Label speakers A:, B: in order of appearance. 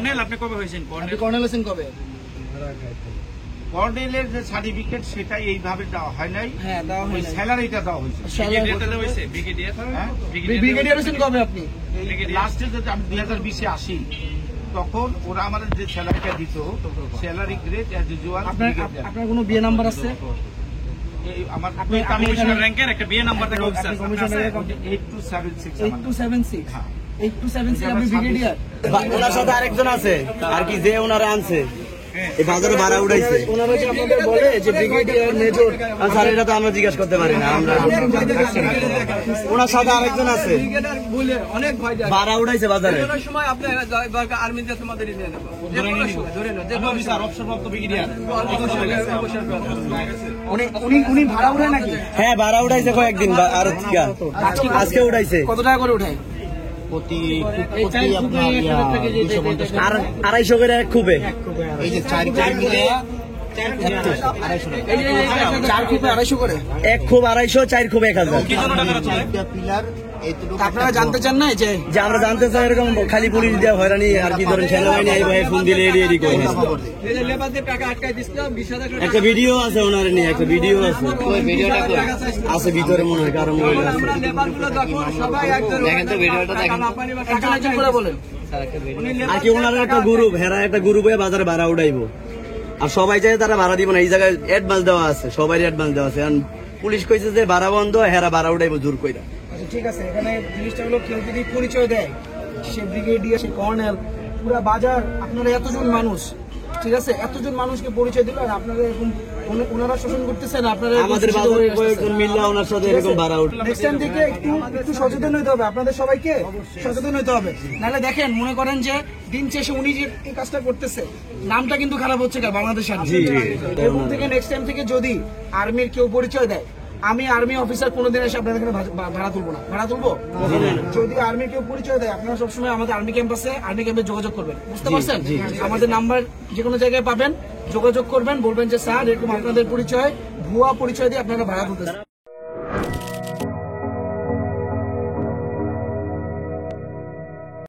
A: Colonel আপনি কবে হয়েছেন?
B: কর্নেল হয়েছেন কবে?
C: কর্নেলের যে সার্টিফিকেট সেটা এইভাবে দেওয়া হয় নাই।
B: হ্যাঁ, দেওয়া হয় নাই।
C: স্যালারিটা দেওয়া হয়েছে।
B: ব্রিগেডিয়ার হয়েছেন কবে আপনি?
C: লাস্টে যদি আমি 2020-এ আসি তখন ওরা আমাদের যে স্যালারিটা দিত স্যালারি গ্রেড অ্যাজ ইউজুয়াল।
B: আপনার কোনো বিয়ে নাম্বার আছে?
C: আমার
A: কমিশনার র‍্যাঙ্কের একটা বিয়ে নাম্বার থাকে অফিসার।
C: 8276
B: 8276 8276 আপনি ব্রিগেডিয়ার।
D: ওনার সাথে আরেকজন আছে আর কি, যে ওনারা আনছে এই বাজারে ভাড়া উঠাইছে।
B: ওনারা যে আপনাদের বলে যে ব্রিগেডিয়ার মেজর,
D: স্যার এটা তো আমরা জিজ্ঞাসা করতে পারি না। আমরা ওনার সাথে আরেকজন আছে
B: বলে অনেক ভয় যায়।
D: ভাড়া উঠাইছে বাজারে।
B: সময় আপনি দরকার আর্মিতে তোমাদের নিয়ে নেব। ধরে নাও দেখো
A: অফিসার অবসরপ্রাপ্ত ব্রিগেডিয়ার।
B: উনি ভাড়া উঠায় নাকি?
D: হ্যাঁ, ভাড়া উঠাইছে কয়েকদিন আর আজকে উঠাইছে।
B: কত টাকা করে উঠায়?
C: প্রতি আপনার
D: 250 করে এক খুবে।
C: এই যে 4 মিলে
B: 4 খুবে 250 করে।
D: এক খুব 250, 4 খুব 1000।
C: পিলার
B: আপনারা জানতে চান না যে
D: আমরা জানতে চাই এরকম খালি পুলিশ দেওয়া হয়রানি আর কি, ধরেন সেনাবাহিনী এই ভাই ফোন দিলে এডি করে। একটা ভিডিও আছে ওনার নিয়ে, একটা ভিডিও আছে। আছে ভিতরে মনে হয় কারণ
C: দেখেন তো ভিডিওটা দেখেন।
B: একজন করে বলেন
D: আর কি, ওনার একটা গ্রুপ, হেরা একটা গ্রুপ হয়ে বাজারে ভাড়া উঠাইবো। আর সবাই চাই তারা ভাড়া দিব না, এই জায়গায় অ্যাডভান্স দেওয়া আছে, সবাই অ্যাডভান্স দেওয়া আছে। পুলিশ কইছে যে ভাড়া বন্ধ, হেরা ভাড়া উঠাইবো জোর কইরা।
B: ঠিক আছে, এখানে জিনিসটা হলো কেউ যদি পরিচয় দেয়, সে ব্রিগেডিয়ার, সে কর্নেল, পুরা বাজার আপনারা এতজন মানুষ, ঠিক আছে, এতজন মানুষকে পরিচয় দিল আর আপনারা এরকম ওনারা শোষণ করতেছেন। আপনারা
D: আমাদের বাজারে কয়েকজন মিল্লা ওনার সাথে এরকম ভাড়া উঠে।
B: নেক্সট টাইম থেকে একটু সচেতন হতে হবে, আপনাদের সবাইকে সচেতন হতে হবে। নাহলে দেখেন, মনে করেন যে দিন শেষে উনি যে এই কাজটা করতেছে, নামটা কিন্তু খারাপ হচ্ছে বাংলাদেশের। এরকম থেকে নেক্সট টাইম থেকে যদি আর্মির কেউ পরিচয় দেয়, আমি আর্মি অফিসার কোনোদিন এসে আপনাদের এখানে ভাড়া তুলবো না। ভাড়া তুলবো? যদি আর্মির কেউ পরিচয় দেয়, আপনারা সবসময় আমাদের আর্মি ক্যাম্পে যোগাযোগ করবেন, বুঝতে পারছেন? আমাদের নাম্বার যে কোনো জায়গায় পাবেন, যোগাযোগ করবেন, বলবেন যে স্যার এরকম আপনাদের পরিচয়, ভুয়া পরিচয় দিয়ে আপনারা ভাড়া তুলতেছেন।